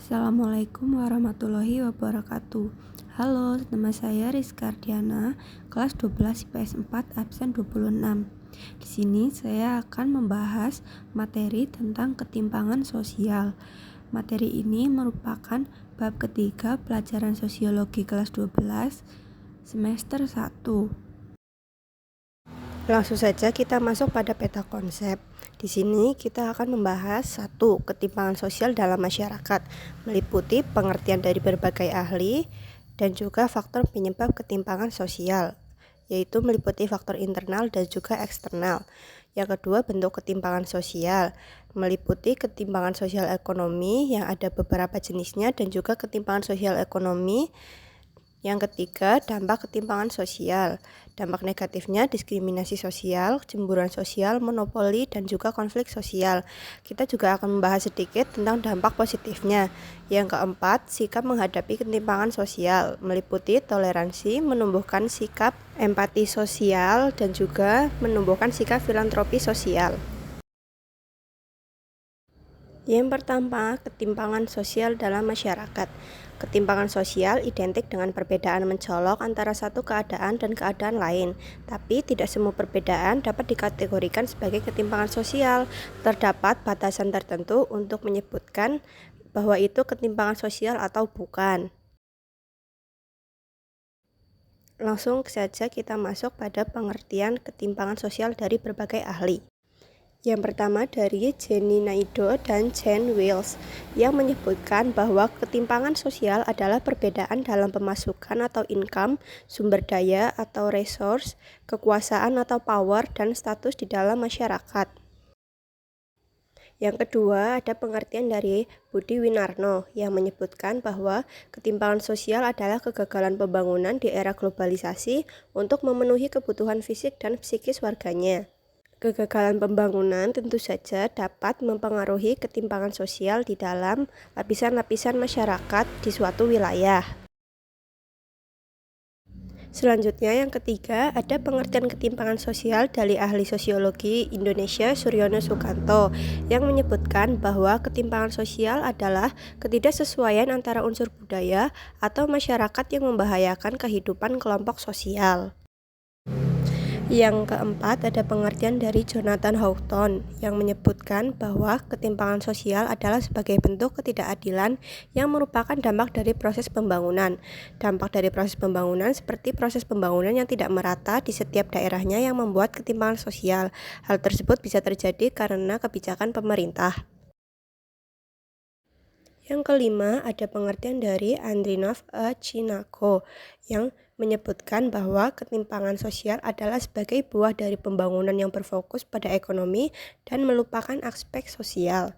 Assalamualaikum warahmatullahi wabarakatuh. Halo, nama saya Rizka Ardiana, kelas 12 IPS 4 absen 26. Di sini saya akan membahas materi tentang ketimpangan sosial. Materi ini merupakan bab ketiga pelajaran sosiologi kelas 12 semester 1. Langsung saja kita masuk pada peta konsep. Di sini kita akan membahas 1. Ketimpangan sosial dalam masyarakat, meliputi pengertian dari berbagai ahli dan juga faktor penyebab ketimpangan sosial, yaitu meliputi faktor internal dan juga eksternal. Yang kedua, bentuk ketimpangan sosial, meliputi ketimpangan sosial ekonomi yang ada beberapa jenisnya dan juga ketimpangan sosial ekonomi. Yang ketiga, dampak ketimpangan sosial. Dampak negatifnya diskriminasi sosial, cemburuan sosial, monopoli, dan juga konflik sosial. Kita juga akan membahas sedikit tentang dampak positifnya. Yang keempat, sikap menghadapi ketimpangan sosial, meliputi toleransi, menumbuhkan sikap empati sosial, dan juga menumbuhkan sikap filantropi sosial. Yang pertama, ketimpangan sosial dalam masyarakat. Ketimpangan sosial identik dengan perbedaan mencolok antara satu keadaan dan keadaan lain, tapi tidak semua perbedaan dapat dikategorikan sebagai ketimpangan sosial. Terdapat batasan tertentu untuk menyebutkan bahwa itu ketimpangan sosial atau bukan. Langsung saja kita masuk pada pengertian ketimpangan sosial dari berbagai ahli. Yang pertama dari Jenny Naido dan Jane Wells yang menyebutkan bahwa ketimpangan sosial adalah perbedaan dalam pemasukan atau income, sumber daya atau resource, kekuasaan atau power, dan status di dalam masyarakat. Yang kedua ada pengertian dari Budi Winarno yang menyebutkan bahwa ketimpangan sosial adalah kegagalan pembangunan di era globalisasi untuk memenuhi kebutuhan fisik dan psikis warganya. Kegagalan pembangunan tentu saja dapat mempengaruhi ketimpangan sosial di dalam lapisan-lapisan masyarakat di suatu wilayah. Selanjutnya yang ketiga ada pengertian ketimpangan sosial dari ahli sosiologi Indonesia Suryono Sukanto yang menyebutkan bahwa ketimpangan sosial adalah ketidaksesuaian antara unsur budaya atau masyarakat yang membahayakan kehidupan kelompok sosial. Yang keempat ada pengertian dari Jonathan Houghton yang menyebutkan bahwa ketimpangan sosial adalah sebagai bentuk ketidakadilan yang merupakan dampak dari proses pembangunan. Dampak dari proses pembangunan seperti proses pembangunan yang tidak merata di setiap daerahnya yang membuat ketimpangan sosial. Hal tersebut bisa terjadi karena kebijakan pemerintah. Yang kelima, ada pengertian dari Andrinov Chinako yang menyebutkan bahwa ketimpangan sosial adalah sebagai buah dari pembangunan yang berfokus pada ekonomi dan melupakan aspek sosial.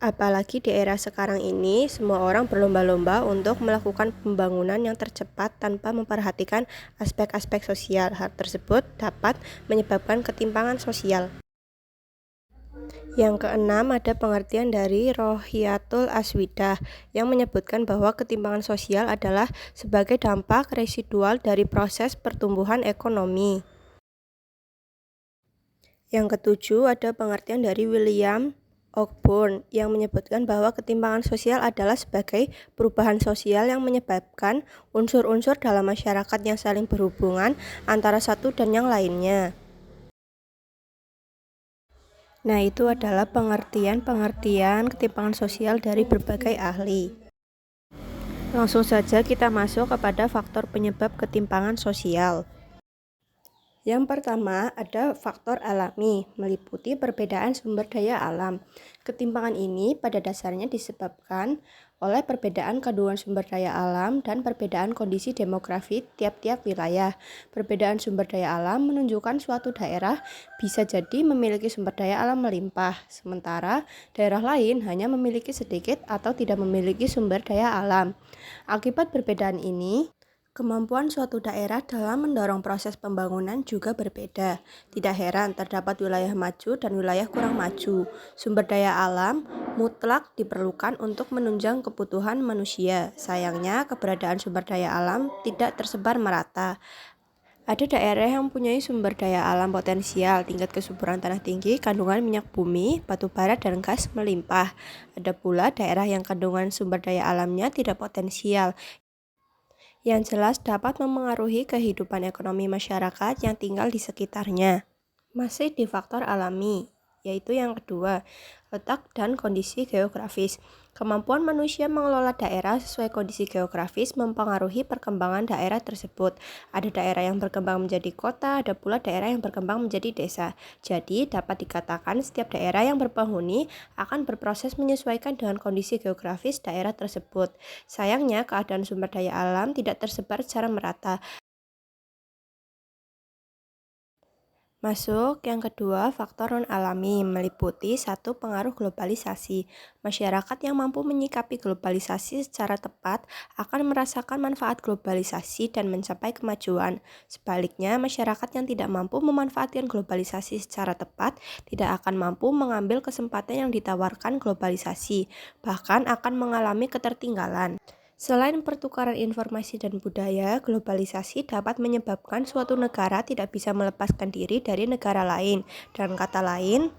Apalagi di era sekarang ini, semua orang berlomba-lomba untuk melakukan pembangunan yang tercepat tanpa memperhatikan aspek-aspek sosial. Hal tersebut dapat menyebabkan ketimpangan sosial. Yang keenam ada pengertian dari Rohiyatul Aswidah yang menyebutkan bahwa ketimpangan sosial adalah sebagai dampak residual dari proses pertumbuhan ekonomi. Yang ketujuh ada pengertian dari William Ogburn yang menyebutkan bahwa ketimpangan sosial adalah sebagai perubahan sosial yang menyebabkan unsur-unsur dalam masyarakat yang saling berhubungan antara satu dan yang lainnya. Nah, itu adalah pengertian-pengertian ketimpangan sosial dari berbagai ahli. Langsung saja kita masuk kepada faktor penyebab ketimpangan sosial. Yang pertama ada faktor alami, meliputi perbedaan sumber daya alam. Ketimpangan ini pada dasarnya disebabkan oleh perbedaan kandungan sumber daya alam dan perbedaan kondisi demografi tiap-tiap wilayah. Perbedaan sumber daya alam menunjukkan suatu daerah bisa jadi memiliki sumber daya alam melimpah, sementara daerah lain hanya memiliki sedikit atau tidak memiliki sumber daya alam. Akibat perbedaan ini, kemampuan suatu daerah dalam mendorong proses pembangunan juga berbeda. Tidak heran terdapat wilayah maju dan wilayah kurang maju. Sumber daya alam mutlak diperlukan untuk menunjang kebutuhan manusia. Sayangnya, keberadaan sumber daya alam tidak tersebar merata. Ada daerah yang mempunyai sumber daya alam potensial, tingkat kesuburan tanah tinggi, kandungan minyak bumi, batu bara, dan gas melimpah. Ada pula daerah yang kandungan sumber daya alamnya tidak potensial, yang jelas dapat memengaruhi kehidupan ekonomi masyarakat yang tinggal di sekitarnya. Masih di faktor alami, yaitu yang kedua, letak dan kondisi geografis. Kemampuan manusia mengelola daerah sesuai kondisi geografis mempengaruhi perkembangan daerah tersebut. Ada daerah yang berkembang menjadi kota, ada pula daerah yang berkembang menjadi desa. Jadi, dapat dikatakan setiap daerah yang berpenghuni akan berproses menyesuaikan dengan kondisi geografis daerah tersebut. Sayangnya, keadaan sumber daya alam tidak tersebar secara merata. Masuk yang kedua, faktor non-alami meliputi satu, pengaruh globalisasi. Masyarakat yang mampu menyikapi globalisasi secara tepat akan merasakan manfaat globalisasi dan mencapai kemajuan. Sebaliknya, masyarakat yang tidak mampu memanfaatkan globalisasi secara tepat tidak akan mampu mengambil kesempatan yang ditawarkan globalisasi, bahkan akan mengalami ketertinggalan. Selain pertukaran informasi dan budaya, globalisasi dapat menyebabkan suatu negara tidak bisa melepaskan diri dari negara lain. Dengan kata lain,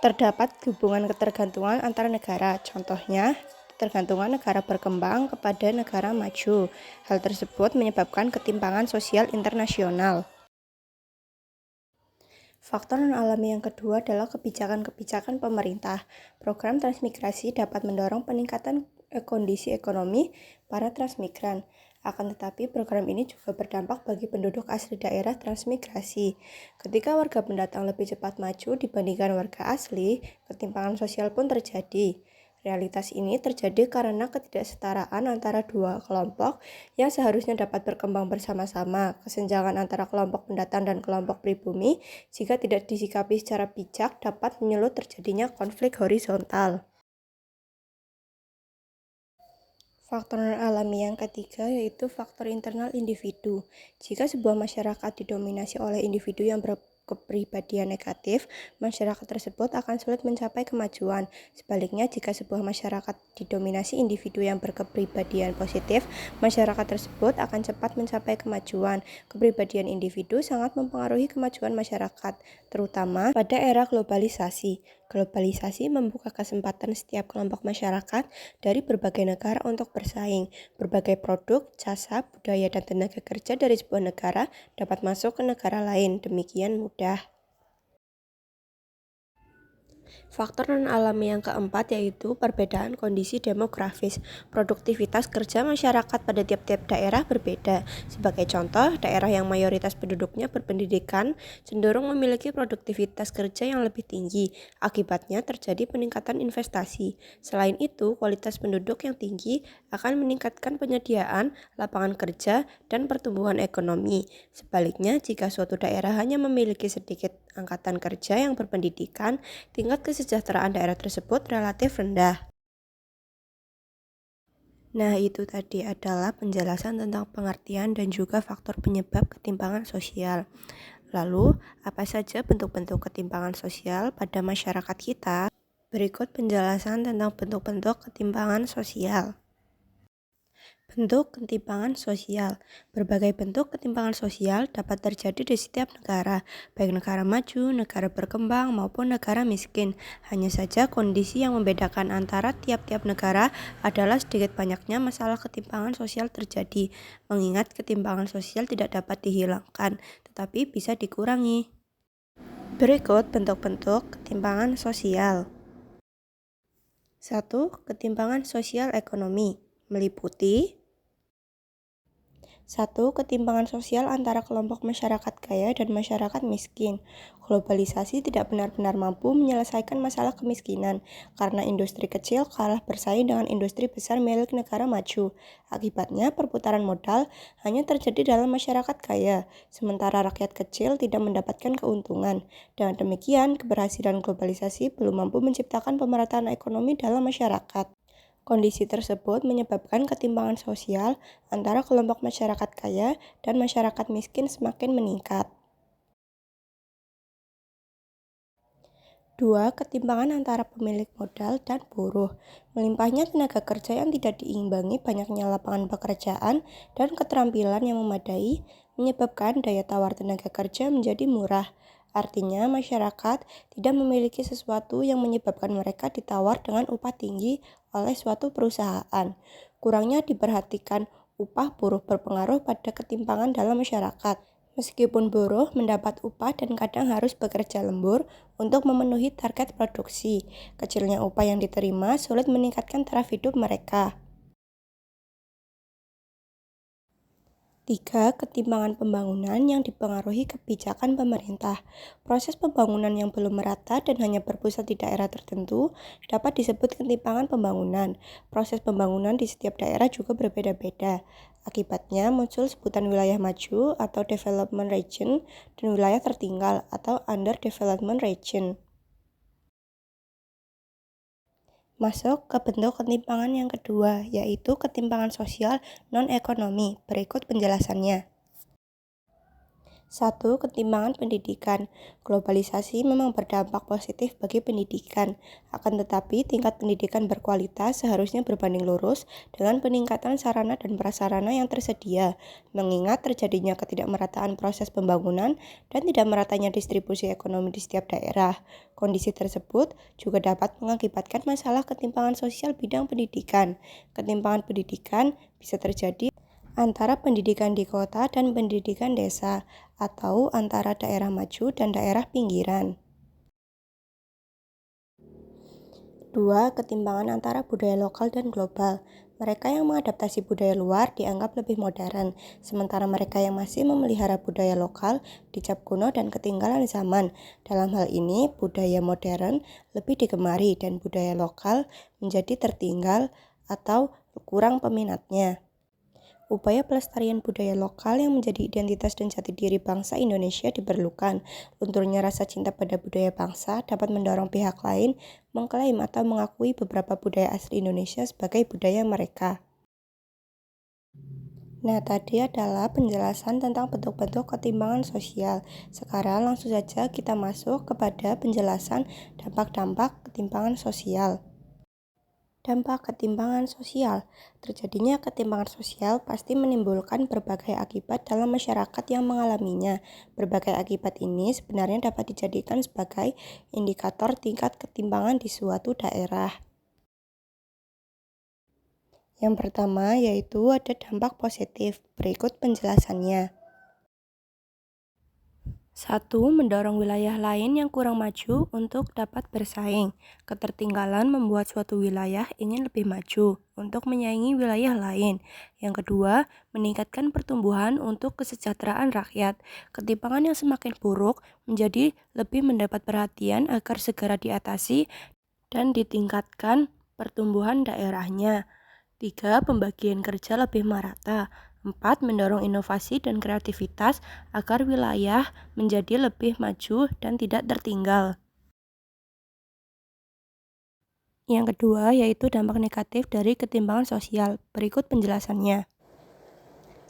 terdapat hubungan ketergantungan antara negara. Contohnya, ketergantungan negara berkembang kepada negara maju. Hal tersebut menyebabkan ketimpangan sosial internasional. Faktor non-alami yang kedua adalah kebijakan-kebijakan pemerintah. Program transmigrasi dapat mendorong peningkatan kondisi ekonomi para transmigran. Akan tetapi program ini juga berdampak bagi penduduk asli daerah transmigrasi. Ketika warga pendatang lebih cepat maju dibandingkan warga asli, ketimpangan sosial pun terjadi. Realitas ini terjadi karena ketidaksetaraan antara dua kelompok yang seharusnya dapat berkembang bersama-sama. Kesenjangan antara kelompok pendatang dan kelompok pribumi, jika tidak disikapi secara bijak, dapat menyulut terjadinya konflik horizontal. Faktor non-alami yang ketiga yaitu faktor internal individu. Jika sebuah masyarakat didominasi oleh individu yang berkepribadian negatif, masyarakat tersebut akan sulit mencapai kemajuan. Sebaliknya, jika sebuah masyarakat didominasi individu yang berkepribadian positif, masyarakat tersebut akan cepat mencapai kemajuan. Kepribadian individu sangat mempengaruhi kemajuan masyarakat, terutama pada era globalisasi. Globalisasi membuka kesempatan setiap kelompok masyarakat dari berbagai negara untuk bersaing. Berbagai produk, jasa, budaya, dan tenaga kerja dari sebuah negara dapat masuk ke negara lain. Demikian mudah. Faktor non-alami yang keempat yaitu perbedaan kondisi demografis. Produktivitas kerja masyarakat pada tiap-tiap daerah berbeda. Sebagai contoh, daerah yang mayoritas penduduknya berpendidikan cenderung memiliki produktivitas kerja yang lebih tinggi. Akibatnya terjadi peningkatan investasi. Selain itu, kualitas penduduk yang tinggi akan meningkatkan penyediaan lapangan kerja dan pertumbuhan ekonomi. Sebaliknya, jika suatu daerah hanya memiliki sedikit angkatan kerja yang berpendidikan, tingkat kesejahteraan daerah tersebut relatif rendah. Nah, itu tadi adalah penjelasan tentang pengertian dan juga faktor penyebab ketimpangan sosial. Lalu, apa saja bentuk-bentuk ketimpangan sosial pada masyarakat kita? Berikut penjelasan tentang bentuk-bentuk ketimpangan sosial. Bentuk ketimpangan sosial. Berbagai bentuk ketimpangan sosial dapat terjadi di setiap negara, baik negara maju, negara berkembang, maupun negara miskin. Hanya saja kondisi yang membedakan antara tiap-tiap negara adalah sedikit banyaknya masalah ketimpangan sosial terjadi. Mengingat ketimpangan sosial tidak dapat dihilangkan, tetapi bisa dikurangi. Berikut bentuk-bentuk ketimpangan sosial. 1. Ketimpangan sosial ekonomi meliputi 1. Ketimpangan sosial antara kelompok masyarakat kaya dan masyarakat miskin. Globalisasi tidak benar-benar mampu menyelesaikan masalah kemiskinan karena industri kecil kalah bersaing dengan industri besar milik negara maju. Akibatnya, perputaran modal hanya terjadi dalam masyarakat kaya, sementara rakyat kecil tidak mendapatkan keuntungan. Dengan demikian, keberhasilan globalisasi belum mampu menciptakan pemerataan ekonomi dalam masyarakat. Kondisi tersebut menyebabkan ketimpangan sosial antara kelompok masyarakat kaya dan masyarakat miskin semakin meningkat. 2. Ketimpangan antara pemilik modal dan buruh. Melimpahnya tenaga kerja yang tidak diimbangi banyaknya lapangan pekerjaan dan keterampilan yang memadai menyebabkan daya tawar tenaga kerja menjadi murah. Artinya, masyarakat tidak memiliki sesuatu yang menyebabkan mereka ditawar dengan upah tinggi oleh suatu perusahaan. Kurangnya diperhatikan upah buruh berpengaruh pada ketimpangan dalam masyarakat. Meskipun buruh mendapat upah dan kadang harus bekerja lembur untuk memenuhi target produksi, kecilnya upah yang diterima sulit meningkatkan taraf hidup mereka. 3. Ketimpangan pembangunan yang dipengaruhi kebijakan pemerintah. Proses pembangunan yang belum merata dan hanya berpusat di daerah tertentu dapat disebut ketimpangan pembangunan. Proses pembangunan di setiap daerah juga berbeda-beda. Akibatnya muncul sebutan wilayah maju atau development region dan wilayah tertinggal atau underdevelopment region. Masuk ke bentuk ketimpangan yang kedua, yaitu ketimpangan sosial non-ekonomi. Berikut penjelasannya. 1. Ketimpangan pendidikan. Globalisasi memang berdampak positif bagi pendidikan, akan tetapi tingkat pendidikan berkualitas seharusnya berbanding lurus dengan peningkatan sarana dan prasarana yang tersedia, mengingat terjadinya ketidakmerataan proses pembangunan dan tidak meratanya distribusi ekonomi di setiap daerah. Kondisi tersebut juga dapat mengakibatkan masalah ketimpangan sosial bidang pendidikan. Ketimpangan pendidikan bisa terjadi antara pendidikan di kota dan pendidikan desa, atau antara daerah maju dan daerah pinggiran. 2. Ketimpangan antara budaya lokal dan global. Mereka yang mengadaptasi budaya luar dianggap lebih modern, sementara mereka yang masih memelihara budaya lokal dicap kuno dan ketinggalan zaman. Dalam hal ini, budaya modern lebih digemari dan budaya lokal menjadi tertinggal atau kurang peminatnya. Upaya pelestarian budaya lokal yang menjadi identitas dan jati diri bangsa Indonesia diperlukan. Lunturnya rasa cinta pada budaya bangsa dapat mendorong pihak lain mengklaim atau mengakui beberapa budaya asli Indonesia sebagai budaya mereka. Nah, tadi adalah penjelasan tentang bentuk-bentuk ketimpangan sosial. Sekarang langsung saja kita masuk kepada penjelasan dampak-dampak ketimpangan sosial. Dampak ketimpangan sosial. Terjadinya ketimpangan sosial pasti menimbulkan berbagai akibat dalam masyarakat yang mengalaminya. Berbagai akibat ini sebenarnya dapat dijadikan sebagai indikator tingkat ketimpangan di suatu daerah. Yang pertama yaitu ada dampak positif. Berikut penjelasannya. 1. Mendorong wilayah lain yang kurang maju untuk dapat bersaing. Ketertinggalan membuat suatu wilayah ingin lebih maju untuk menyaingi wilayah lain. Yang kedua, meningkatkan pertumbuhan untuk kesejahteraan rakyat. Ketimpangan yang semakin buruk menjadi lebih mendapat perhatian agar segera diatasi dan ditingkatkan pertumbuhan daerahnya. 3. Pembagian kerja lebih merata. 4. Mendorong inovasi dan kreativitas agar wilayah menjadi lebih maju dan tidak tertinggal. Yang kedua yaitu dampak negatif dari ketimpangan sosial. Berikut penjelasannya.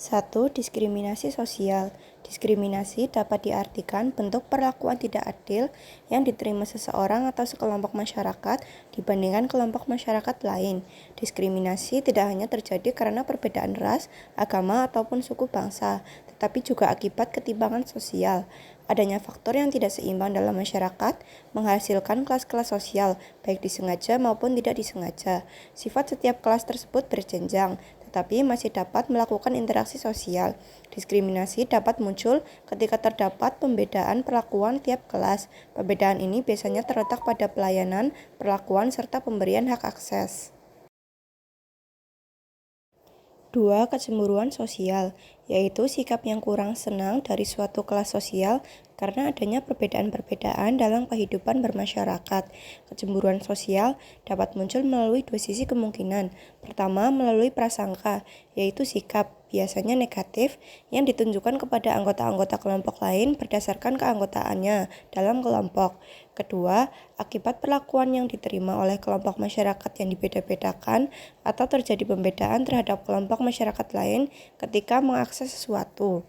1. Diskriminasi sosial. Diskriminasi dapat diartikan bentuk perlakuan tidak adil yang diterima seseorang atau sekelompok masyarakat dibandingkan kelompok masyarakat lain. Diskriminasi tidak hanya terjadi karena perbedaan ras, agama, ataupun suku bangsa, tetapi juga akibat ketimpangan sosial. Adanya faktor yang tidak seimbang dalam masyarakat menghasilkan kelas-kelas sosial, baik disengaja maupun tidak disengaja. Sifat setiap kelas tersebut berjenjang, tetapi masih dapat melakukan interaksi sosial. Diskriminasi dapat muncul ketika terdapat pembedaan perlakuan tiap kelas. Perbedaan ini biasanya terletak pada pelayanan, perlakuan, serta pemberian hak akses. 2. Kecemburuan sosial, yaitu sikap yang kurang senang dari suatu kelas sosial karena adanya perbedaan-perbedaan dalam kehidupan bermasyarakat. Kecemburuan sosial dapat muncul melalui dua sisi kemungkinan. Pertama, melalui prasangka, yaitu sikap, biasanya negatif, yang ditunjukkan kepada anggota-anggota kelompok lain berdasarkan keanggotaannya dalam kelompok. Kedua, akibat perlakuan yang diterima oleh kelompok masyarakat yang dibeda-bedakan atau terjadi pembedaan terhadap kelompok masyarakat lain ketika mengakses sesuatu.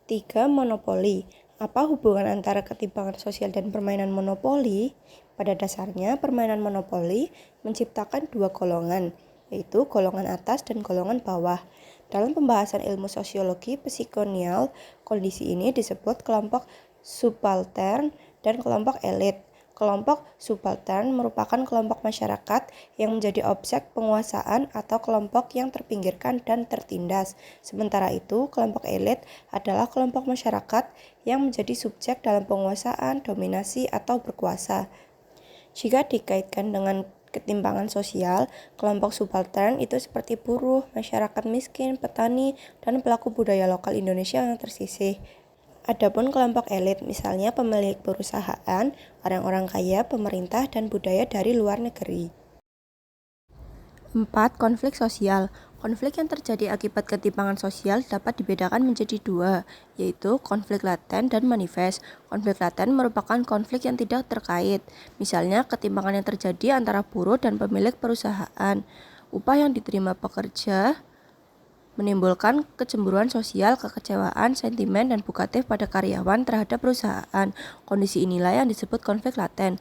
3. Monopoli. Apa hubungan antara ketimpangan sosial dan permainan monopoli? Pada dasarnya, permainan monopoli menciptakan dua golongan, yaitu golongan atas dan golongan bawah. Dalam pembahasan ilmu sosiologi psikoneal, kondisi ini disebut kelompok subaltern dan kelompok elit. Kelompok subaltern merupakan kelompok masyarakat yang menjadi objek penguasaan atau kelompok yang terpinggirkan dan tertindas. Sementara itu, kelompok elit adalah kelompok masyarakat yang menjadi subjek dalam penguasaan, dominasi, atau berkuasa. Jika dikaitkan dengan ketimpangan sosial, kelompok subaltern itu seperti buruh, masyarakat miskin, petani, dan pelaku budaya lokal Indonesia yang tersisih. Adapun kelompok elit, misalnya pemilik perusahaan, orang-orang kaya, pemerintah, dan budaya dari luar negeri. 4. Konflik sosial. Konflik yang terjadi akibat ketimpangan sosial dapat dibedakan menjadi dua, yaitu konflik laten dan manifest. Konflik laten merupakan konflik yang tidak terkait, misalnya ketimpangan yang terjadi antara buruh dan pemilik perusahaan. Upah yang diterima pekerja menimbulkan kecemburuan sosial, kekecewaan, sentimen, dan bukatif pada karyawan terhadap perusahaan. Kondisi inilah yang disebut konflik laten.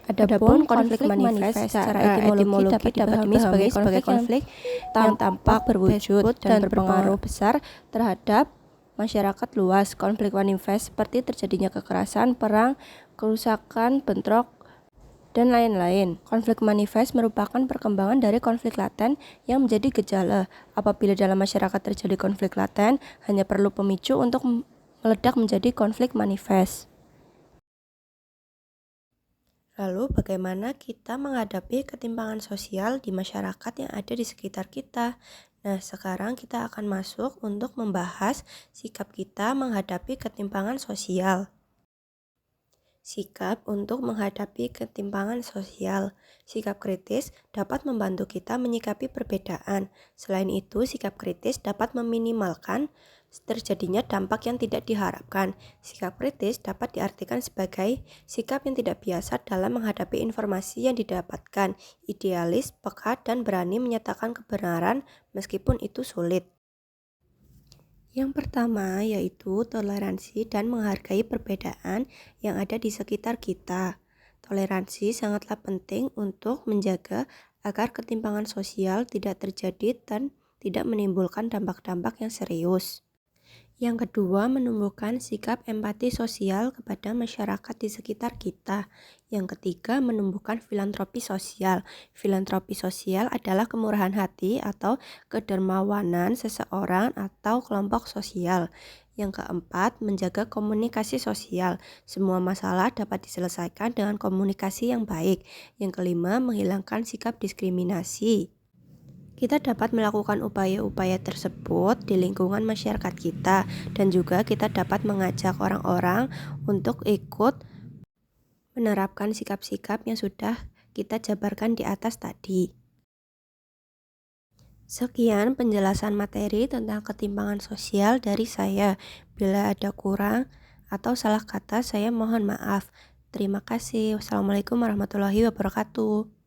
Adapun konflik manifest secara etimologi dapat dipahami sebagai konflik yang tampak berwujud dan berpengaruh besar terhadap masyarakat luas. Konflik manifest seperti terjadinya kekerasan, perang, kerusakan, bentrok, dan lain-lain. Konflik manifest merupakan perkembangan dari konflik laten yang menjadi gejala. Apabila dalam masyarakat terjadi konflik laten, hanya perlu pemicu untuk meledak menjadi konflik manifest. Lalu bagaimana kita menghadapi ketimpangan sosial di masyarakat yang ada di sekitar kita? Nah, sekarang kita akan masuk untuk membahas sikap kita menghadapi ketimpangan sosial. Sikap untuk menghadapi ketimpangan sosial. Sikap kritis dapat membantu kita menyikapi perbedaan. Selain itu, sikap kritis dapat meminimalkan terjadinya dampak yang tidak diharapkan. Sikap kritis dapat diartikan sebagai sikap yang tidak biasa dalam menghadapi informasi yang didapatkan, idealis, peka, dan berani menyatakan kebenaran meskipun itu sulit. Yang pertama yaitu toleransi dan menghargai perbedaan yang ada di sekitar kita. Toleransi sangatlah penting untuk menjaga agar ketimpangan sosial tidak terjadi dan tidak menimbulkan dampak-dampak yang serius. Yang kedua, menumbuhkan sikap empati sosial kepada masyarakat di sekitar kita. Yang ketiga, menumbuhkan filantropi sosial. Filantropi sosial adalah kemurahan hati atau kedermawanan seseorang atau kelompok sosial. Yang keempat, menjaga komunikasi sosial. Semua masalah dapat diselesaikan dengan komunikasi yang baik. Yang kelima, menghilangkan sikap diskriminasi. Kita dapat melakukan upaya-upaya tersebut di lingkungan masyarakat kita, dan juga kita dapat mengajak orang-orang untuk ikut menerapkan sikap-sikap yang sudah kita jabarkan di atas tadi. Sekian penjelasan materi tentang ketimpangan sosial dari saya. Bila ada kurang atau salah kata, saya mohon maaf. Terima kasih. Wassalamualaikum warahmatullahi wabarakatuh.